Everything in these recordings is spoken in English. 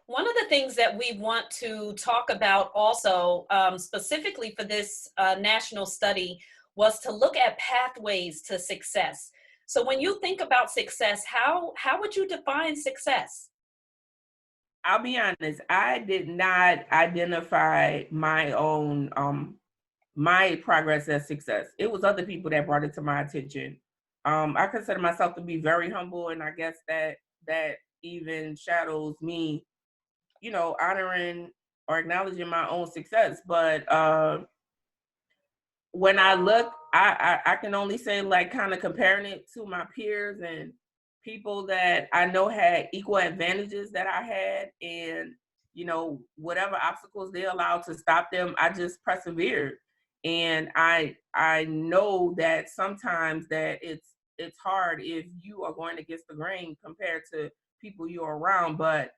One of the things that we want to talk about also, specifically for this national study, was to look at pathways to success. So when you think about success, how would you define success? I'll be honest, I did not identify my progress as success. It was other people that brought it to my attention. I consider myself to be very humble, and I guess that even shadows me, honoring or acknowledging my own success. But when I look, I can only say, like, kind of comparing it to my peers and people that I know had equal advantages that I had, and whatever obstacles they allowed to stop them, I just persevered. And I know that sometimes that it's hard if you are going against the grain compared to people you're around, but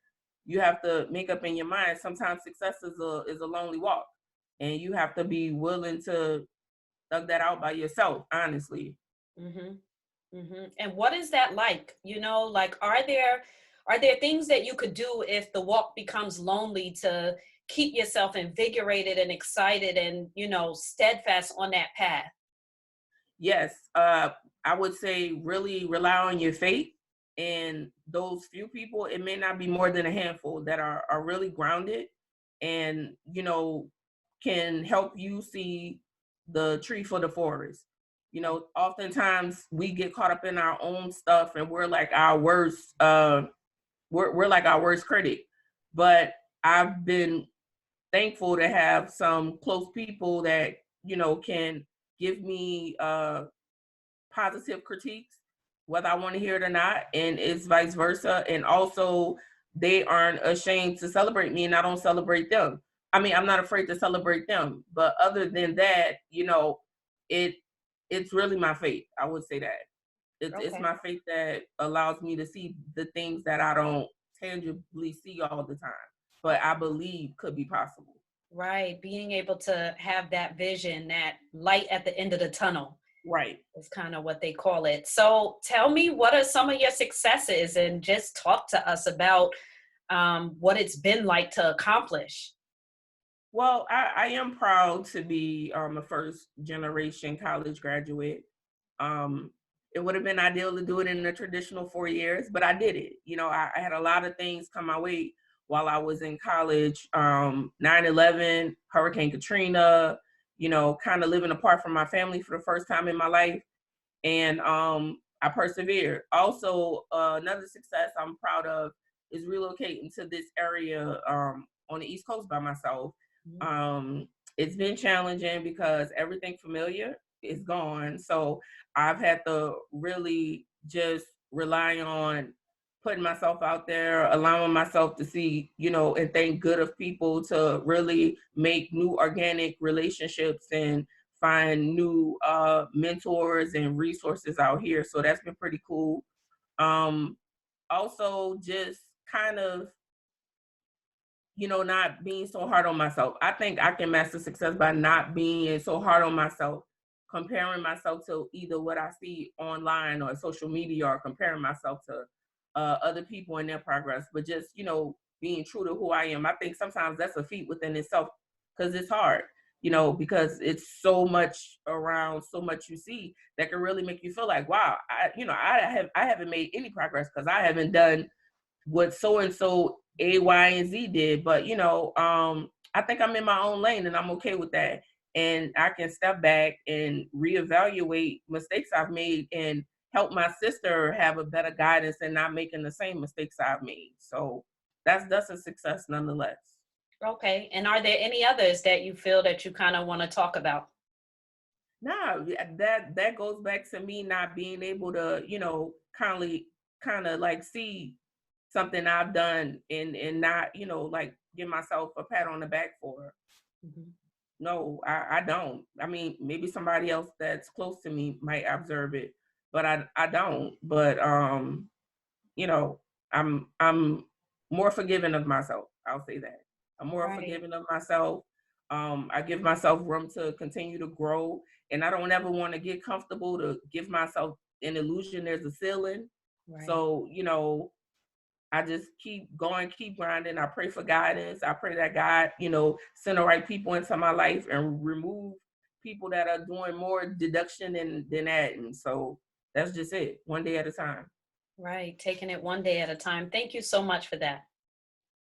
you have to make up in your mind. Sometimes success is a lonely walk, and you have to be willing to dug that out by yourself, honestly. hmm And what is that like? Like, are there things that you could do if the walk becomes lonely to keep yourself invigorated and excited and steadfast on that path? Yes, I would say really rely on your faith. And those few people, it may not be more than a handful that are really grounded and, can help you see the tree for the forest. Oftentimes we get caught up in our own stuff and we're like our worst critic. But I've been thankful to have some close people that, can give me positive critiques, whether I want to hear it or not, and it's vice versa. And also, they aren't ashamed to celebrate me, and I don't celebrate them. I mean, I'm not afraid to celebrate them. But other than that, it it's really my faith. I would say that it's Okay. my faith that allows me to see the things that I don't tangibly see all the time, but I believe could be possible. Right. Being able to have that vision, that light at the end of the tunnel Right. is kind of what they call it. So tell me, what are some of your successes, and just talk to us about what it's been like to accomplish. Well, I am proud to be a first generation college graduate. Um, it would have been ideal to do it in the traditional 4 years, but I did it. I had a lot of things come my way while I was in college. 9/11, Hurricane Katrina, kind of living apart from my family for the first time in my life. And I persevered. Also, another success I'm proud of is relocating to this area on the East Coast by myself. Mhm. It's been challenging because everything familiar is gone. So I've had to really just rely on putting myself out there, allowing myself to see, and think good of people, to really make new organic relationships and find new mentors and resources out here. So that's been pretty cool. Um, Also, just kind of, not being so hard on myself. I think I can master success by not being so hard on myself, comparing myself to either what I see online or social media, or comparing myself to other people and their progress, but just, being true to who I am. I think sometimes that's a feat within itself, because it's hard, because it's so much around, so much you see that can really make you feel like, wow, I haven't made any progress because I haven't done what so and so A, Y, and Z did. But I think I'm in my own lane, and I'm okay with that. And I can step back and reevaluate mistakes I've made and help my sister have a better guidance and not making the same mistakes I've made. So that's a success nonetheless. Okay. And are there any others that you feel that you kind of want to talk about? No, that goes back to me not being able to, kind of like see something I've done, and not, like, give myself a pat on the back for. Mhm. No, I don't. I mean, maybe somebody else that's close to me might observe it, but I don't. But you know, I'm more forgiving of myself. I'll say that. I'm more Right. forgiving of myself. I give myself room to continue to grow, and I don't ever want to get comfortable to give myself an illusion there's a ceiling. Right. So, I just keep going, keep grinding. I pray for guidance. I pray that God, send the right people into my life and remove people that are doing more deduction than adding. So that's just it, one day at a time. Right. Taking it one day at a time. Thank you so much for that.